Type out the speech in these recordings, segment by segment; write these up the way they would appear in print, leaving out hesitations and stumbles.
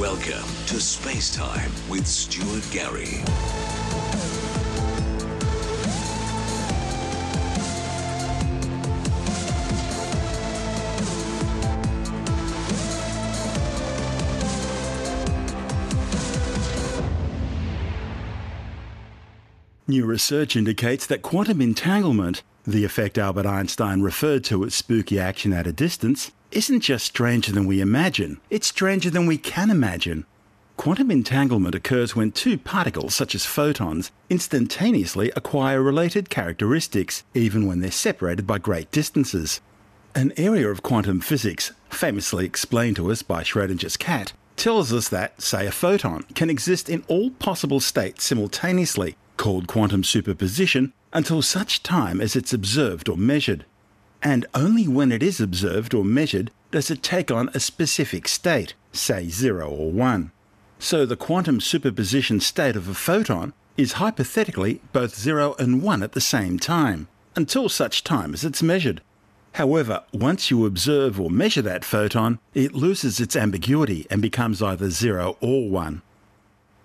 Welcome to SpaceTime with Stuart Gary. New research indicates that quantum entanglement, the effect Albert Einstein referred to as spooky action at a distance, isn't just stranger than we imagine, it's stranger than we can imagine. Quantum entanglement occurs when two particles, such as photons, instantaneously acquire related characteristics, even when they're separated by great distances. An area of quantum physics, famously explained to us by Schrödinger's cat, tells us that, say, a photon can exist in all possible states simultaneously, called quantum superposition, until such time as it's observed or measured. And only when it is observed or measured does it take on a specific state, say 0 or 1. So the quantum superposition state of a photon is hypothetically both 0 and 1 at the same time, until such time as it's measured. However, once you observe or measure that photon, it loses its ambiguity and becomes either 0 or 1.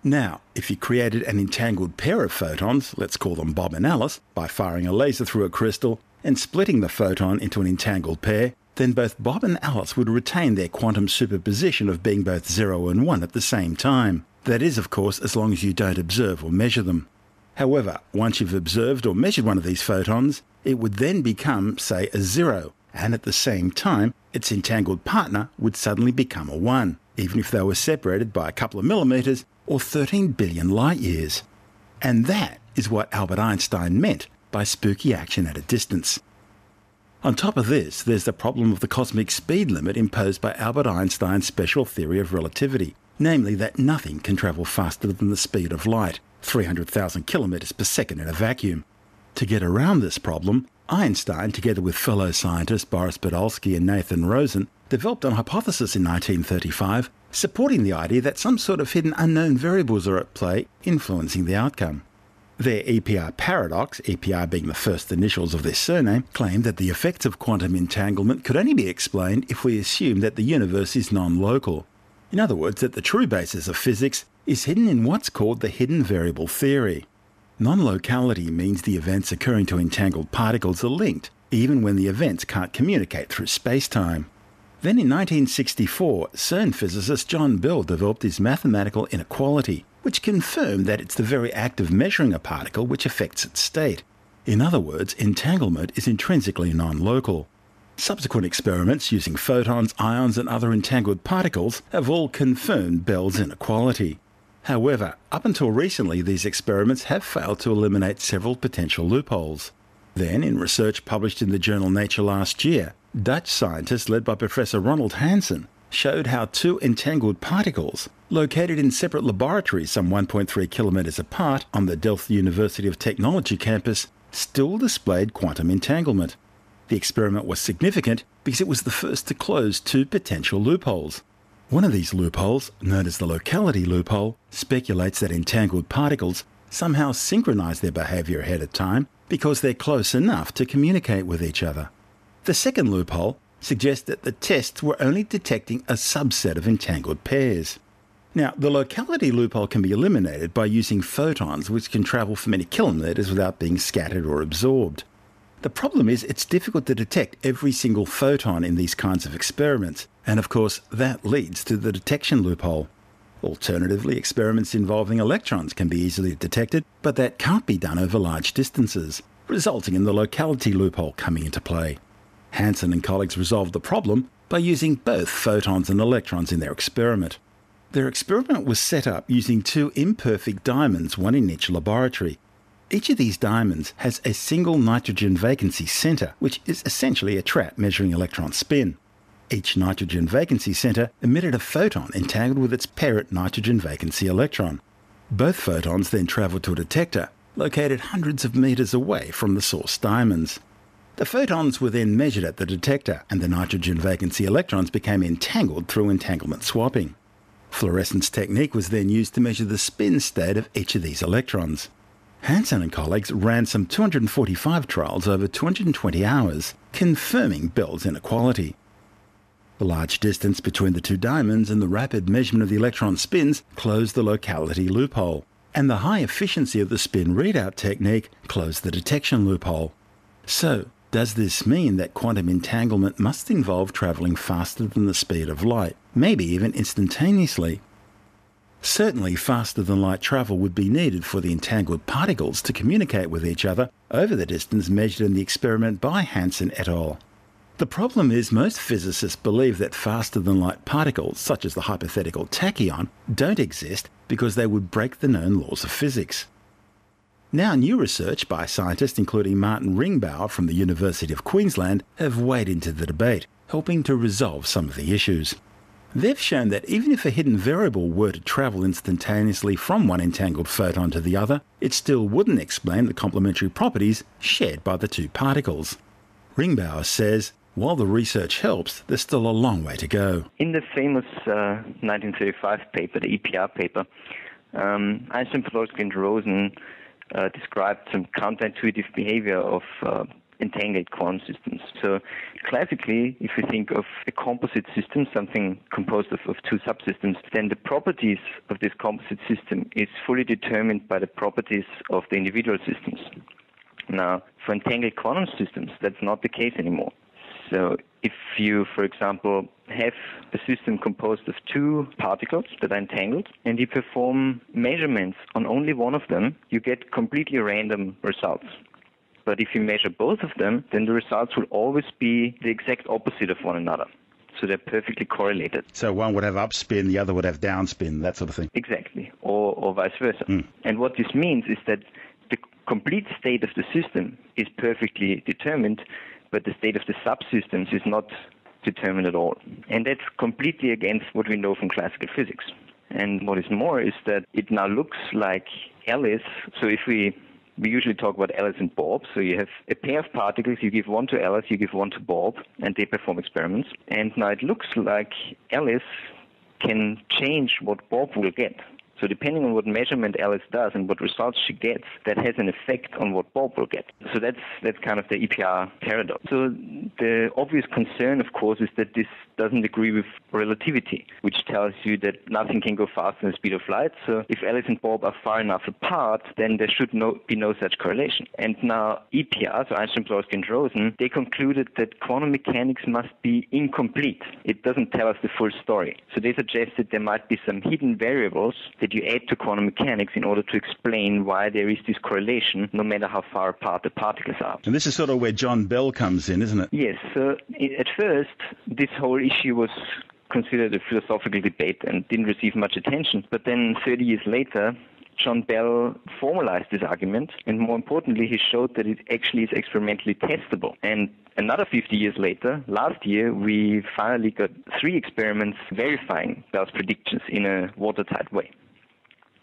Now, if you created an entangled pair of photons, let's call them Bob and Alice, by firing a laser through a crystal and splitting the photon into an entangled pair, then both Bob and Alice would retain their quantum superposition of being both 0 and 1 at the same time. That is, of course, as long as you don't observe or measure them. However, once you've observed or measured one of these photons, it would then become, say, a 0, and at the same time, its entangled partner would suddenly become a 1, even if they were separated by a couple of millimeters or 13 billion light years. And that is what Albert Einstein meant by spooky action at a distance. On top of this, there's the problem of the cosmic speed limit imposed by Albert Einstein's special theory of relativity, namely that nothing can travel faster than the speed of light, 300,000 kilometers per second in a vacuum. To get around this problem, Einstein, together with fellow scientists Boris Podolsky and Nathan Rosen, developed a hypothesis in 1935 supporting the idea that some sort of hidden unknown variables are at play influencing the outcome. Their EPR paradox, EPR being the first initials of their surname, claimed that the effects of quantum entanglement could only be explained if we assume that the universe is non-local. In other words, that the true basis of physics is hidden in what's called the hidden variable theory. Non-locality means the events occurring to entangled particles are linked, even when the events can't communicate through space-time. Then in 1964, CERN physicist John Bell developed his mathematical inequality, which confirmed that it's the very act of measuring a particle which affects its state. In other words, entanglement is intrinsically non-local. Subsequent experiments using photons, ions and other entangled particles have all confirmed Bell's inequality. However, up until recently, these experiments have failed to eliminate several potential loopholes. Then, in research published in the journal Nature last year, Dutch scientists led by Professor Ronald Hansen showed how two entangled particles, located in separate laboratories some 1.3 kilometers apart on the Delft University of Technology campus, still displayed quantum entanglement. The experiment was significant because it was the first to close two potential loopholes. One of these loopholes, known as the locality loophole, speculates that entangled particles somehow synchronize their behavior ahead of time because they're close enough to communicate with each other. The second loophole suggests that the tests were only detecting a subset of entangled pairs. Now, the locality loophole can be eliminated by using photons which can travel for many kilometers without being scattered or absorbed. The problem is it's difficult to detect every single photon in these kinds of experiments, and of course that leads to the detection loophole. Alternatively, experiments involving electrons can be easily detected, but that can't be done over large distances, resulting in the locality loophole coming into play. Hansen and colleagues resolved the problem by using both photons and electrons in their experiment. Their experiment was set up using two imperfect diamonds, one in each laboratory. Each of these diamonds has a single nitrogen vacancy center, which is essentially a trap measuring electron spin. Each nitrogen vacancy center emitted a photon entangled with its parent nitrogen vacancy electron. Both photons then traveled to a detector located hundreds of meters away from the source diamonds. The photons were then measured at the detector, and the nitrogen vacancy electrons became entangled through entanglement swapping. Fluorescence technique was then used to measure the spin state of each of these electrons. Hansen and colleagues ran some 245 trials over 220 hours, confirming Bell's inequality. The large distance between the two diamonds and the rapid measurement of the electron spins closed the locality loophole, and the high efficiency of the spin readout technique closed the detection loophole. So, does this mean that quantum entanglement must involve travelling faster than the speed of light, maybe even instantaneously? Certainly faster than light travel would be needed for the entangled particles to communicate with each other over the distance measured in the experiment by Hansen et al. The problem is most physicists believe that faster than light particles, such as the hypothetical tachyon, don't exist because they would break the known laws of physics. Now, new research by scientists including Martin Ringbauer from the University of Queensland have weighed into the debate, helping to resolve some of the issues. They've shown that even if a hidden variable were to travel instantaneously from one entangled photon to the other, it still wouldn't explain the complementary properties shared by the two particles. Ringbauer says, while the research helps, there's still a long way to go. In the famous 1935 paper, the EPR paper, Einstein, Podolsky and Rosen described some counterintuitive behavior of entangled quantum systems. So classically, if you think of a composite system, something composed of two subsystems, then the properties of this composite system is fully determined by the properties of the individual systems. Now, for entangled quantum systems, that's not the case anymore. So if you, for example, have a system composed of two particles that are entangled and you perform measurements on only one of them, you get completely random results. But if you measure both of them, then the results will always be the exact opposite of one another. So they're perfectly correlated. So one would have upspin, the other would have downspin, that sort of thing. Exactly, or vice versa. And what this means is that the complete state of the system is perfectly determined, but the state of the subsystems is not determined at all. And that's completely against what we know from classical physics. And what is more is that it now looks like Alice. So if we usually talk about Alice and Bob. So you have a pair of particles, you give one to Alice, you give one to Bob, and they perform experiments. And now it looks like Alice can change what Bob will get. So depending on what measurement Alice does and what results she gets, that has an effect on what Bob will get. So that's kind of the EPR paradox. So the obvious concern, of course, is that this doesn't agree with relativity, which tells you that nothing can go faster than the speed of light. So if Alice and Bob are far enough apart, then there should be no such correlation. And now EPR, so Einstein, Podolsky and Rosen, they concluded that quantum mechanics must be incomplete. It doesn't tell us the full story. So they suggested there might be some hidden variables that you add to quantum mechanics in order to explain why there is this correlation, no matter how far apart the particles are. And this is sort of where John Bell comes in, isn't it? Yes. So at first, this whole issue was considered a philosophical debate and didn't receive much attention. But then 30 years later, John Bell formalized this argument, and more importantly, he showed that it actually is experimentally testable. And another 50 years later, last year, we finally got 3 experiments verifying Bell's predictions in a watertight way.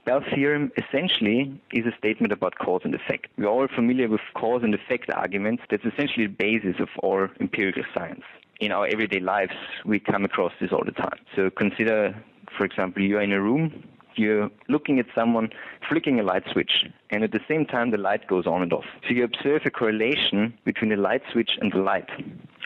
Bell's theorem essentially is a statement about cause and effect. We're all familiar with cause and effect arguments. That's essentially the basis of all empirical science. In our everyday lives, we come across this all the time. So consider, for example, you're in a room, you're looking at someone flicking a light switch, and at the same time the light goes on and off. So you observe a correlation between the light switch and the light.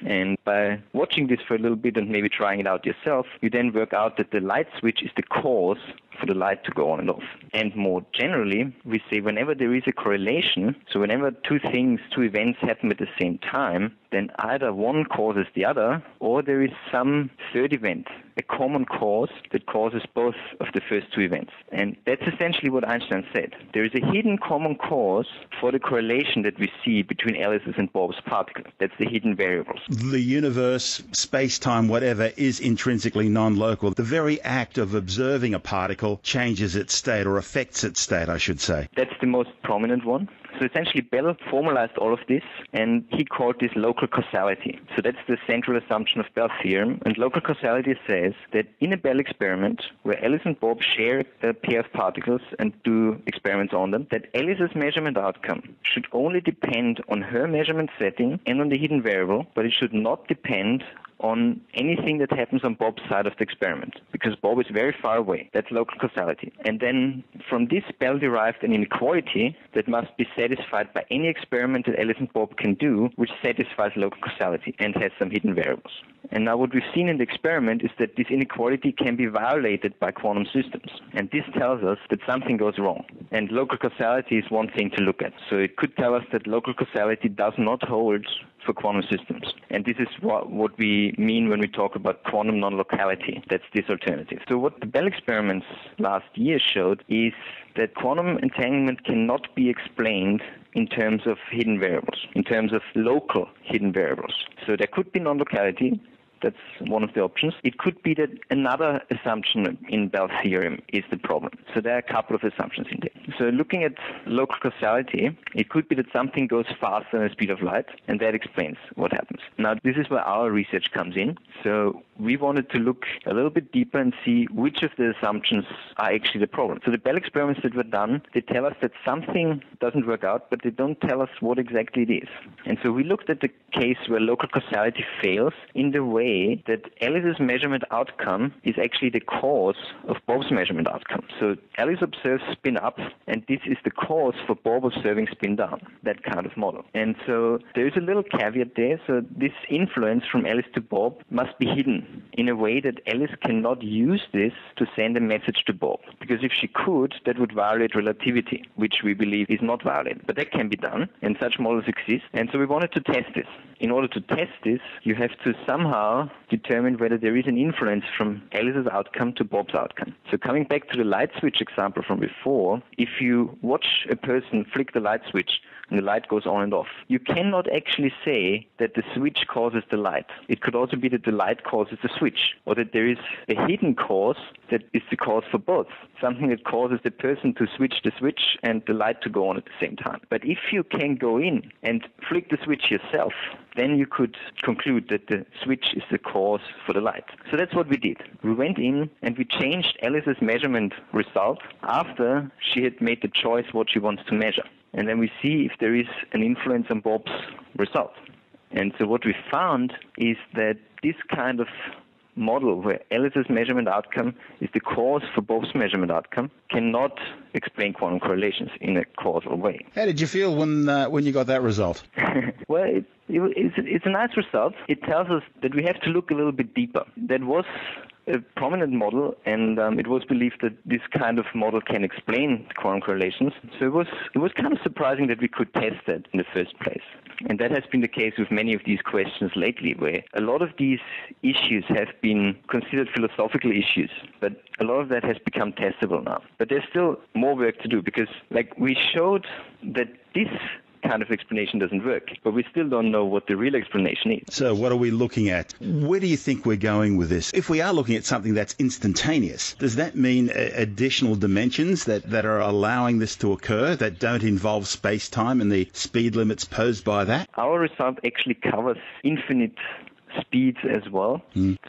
And by watching this for a little bit and maybe trying it out yourself, you then work out that the light switch is the cause for the light to go on and off. And more generally, we say whenever there is a correlation, so whenever two events happen at the same time, then either one causes the other, or there is some third event, a common cause that causes both of the first 2 events. And that's essentially what Einstein said. There is a hidden common cause for the correlation that we see between Alice's and Bob's particles. That's the hidden variables. The universe, space-time, whatever, is intrinsically non-local. The very act of observing a particle changes its state, or affects its state, I should say. That's the most prominent one. So essentially, Bell formalized all of this, and he called this local causality. So that's the central assumption of Bell's theorem. And local causality says that in a Bell experiment, where Alice and Bob share a pair of particles and do experiments on them, that Alice's measurement outcome should only depend on her measurement setting and on the hidden variable, but it should not depend on anything that happens on Bob's side of the experiment, because Bob is very far away. That's local causality. And then from this, Bell derived an inequality that must be satisfied by any experiment that Alice and Bob can do, which satisfies local causality and has some hidden variables. And now what we've seen in the experiment is that this inequality can be violated by quantum systems. And this tells us that something goes wrong. And local causality is one thing to look at. So it could tell us that local causality does not hold for quantum systems. And this is what we mean when we talk about quantum non-locality. That's this alternative. So what the Bell experiments last year showed is that quantum entanglement cannot be explained in terms of hidden variables, in terms of local hidden variables. So there could be non-locality. That's one of the options. It could be that another assumption in Bell's theorem is the problem. So there are a couple of assumptions in there. So looking at local causality, it could be that something goes faster than the speed of light, and that explains what happens. Now, this is where our research comes in. So we wanted to look a little bit deeper and see which of the assumptions are actually the problem. So the Bell experiments that were done, they tell us that something doesn't work out, but they don't tell us what exactly it is. And so we looked at the case where local causality fails in the way that Alice's measurement outcome is actually the cause of Bob's measurement outcome. So Alice observes spin up, and this is the cause for Bob observing spin down, that kind of model. And so there is a little caveat there. So this influence from Alice to Bob must be hidden in a way that Alice cannot use this to send a message to Bob. Because if she could, that would violate relativity, which we believe is not violated. But that can be done, and such models exist. And so we wanted to test this. In order to test this, you have to somehow determine whether there is an influence from Alice's outcome to Bob's outcome. So coming back to the light switch example from before, if you watch a person flick the light switch and the light goes on and off, you cannot actually say that the switch causes the light. It could also be that the light causes the switch, or that there is a hidden cause that is the cause for both, something that causes the person to switch the switch and the light to go on at the same time. But if you can go in and flick the switch yourself, then you could conclude that the switch is the cause for the light. So that's what we did. We went in and we changed Alice's measurement result after she had made the choice what she wants to measure. And then we see if there is an influence on Bob's result. And so what we found is that this kind of model where Alice's measurement outcome is the cause for Bob's measurement outcome cannot explain quantum correlations in a causal way. How did you feel when you got that result? Well, it's a nice result. It tells us that we have to look a little bit deeper. That was a prominent model, and it was believed that this kind of model can explain quantum correlations. So it was kind of surprising that we could test that in the first place. And that has been the case with many of these questions lately, where a lot of these issues have been considered philosophical issues, but a lot of that has become testable now. But there's still more work to do, because we showed that this kind of explanation doesn't work, but we still don't know what the real explanation is. So what are we looking at? Where do you think we're going with this? If we are looking at something that's instantaneous, does that mean additional dimensions that are allowing this to occur that don't involve space-time and the speed limits posed by that? Our result actually covers infinite speeds as well,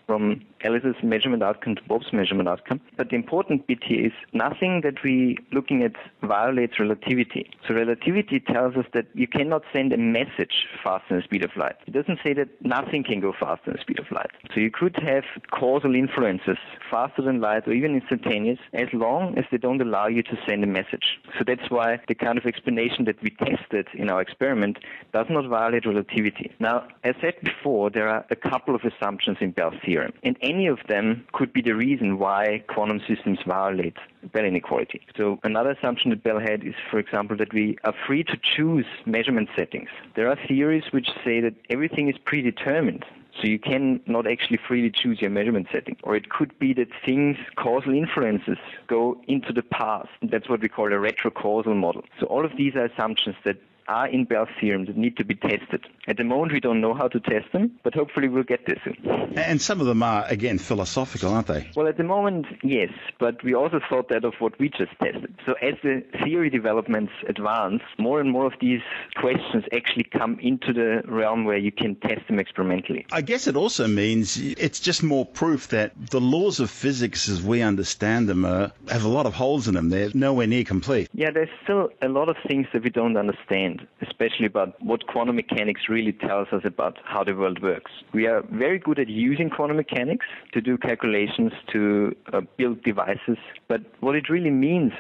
from Alice's measurement outcome to Bob's measurement outcome. But the important bit here is nothing that we're looking at violates relativity. So relativity tells us that you cannot send a message faster than the speed of light. It doesn't say that nothing can go faster than the speed of light. So you could have causal influences faster than light or even instantaneous, as long as they don't allow you to send a message. So that's why the kind of explanation that we tested in our experiment does not violate relativity. Now, as said before, there are a couple of assumptions in Bell's theorem, and any of them could be the reason why quantum systems violate Bell inequality. So another assumption that Bell had is, for example, that we are free to choose measurement settings. There are theories which say that everything is predetermined, so you can not actually freely choose your measurement setting. Or it could be that things, causal influences, go into the past. That's what we call a retrocausal model. So all of these are assumptions that are in Bell's theorem that need to be tested. At the moment, we don't know how to test them, but hopefully we'll get there soon. And some of them are, again, philosophical, aren't they? Well, at the moment, yes, but we also thought that of what we just tested. So as the theory developments advance, more and more of these questions actually come into the realm where you can test them experimentally. I guess it also means it's just more proof that the laws of physics as we understand them have a lot of holes in them. They're nowhere near complete. Yeah, there's still a lot of things that we don't understand. and especially about what quantum mechanics really tells us about how the world works. We are very good at using quantum mechanics to do calculations, to build devices, but what it really means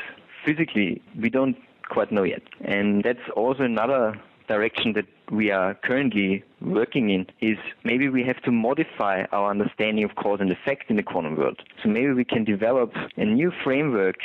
physically, we don't quite know yet. And that's also another direction that we are currently working in, is maybe we have to modify our understanding of cause and effect in the quantum world. So maybe we can develop a new framework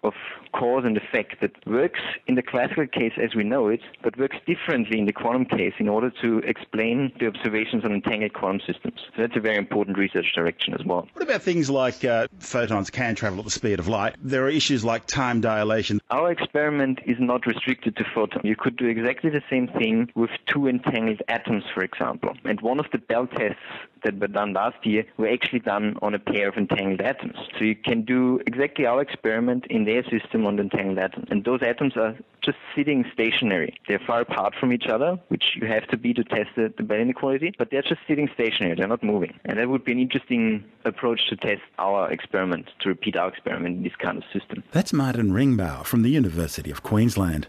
of cause and effect that works in the classical case as we know it, but works differently in the quantum case in order to explain the observations on entangled quantum systems. So that's a very important research direction as well. What about things like photons can travel at the speed of light? There are issues like time dilation. Our experiment is not restricted to photons. You could do exactly the same thing with two entangled atoms, for example. And one of the Bell tests that were done last year were actually done on a pair of entangled atoms. So you can do exactly our experiment in their system on the entangled atom. And those atoms are just sitting stationary. They're far apart from each other, which you have to be to test the Bell inequality, but they're just sitting stationary. They're not moving. And that would be an interesting approach to test our experiment, to repeat our experiment in this kind of system. That's Martin Ringbauer from the University of Queensland.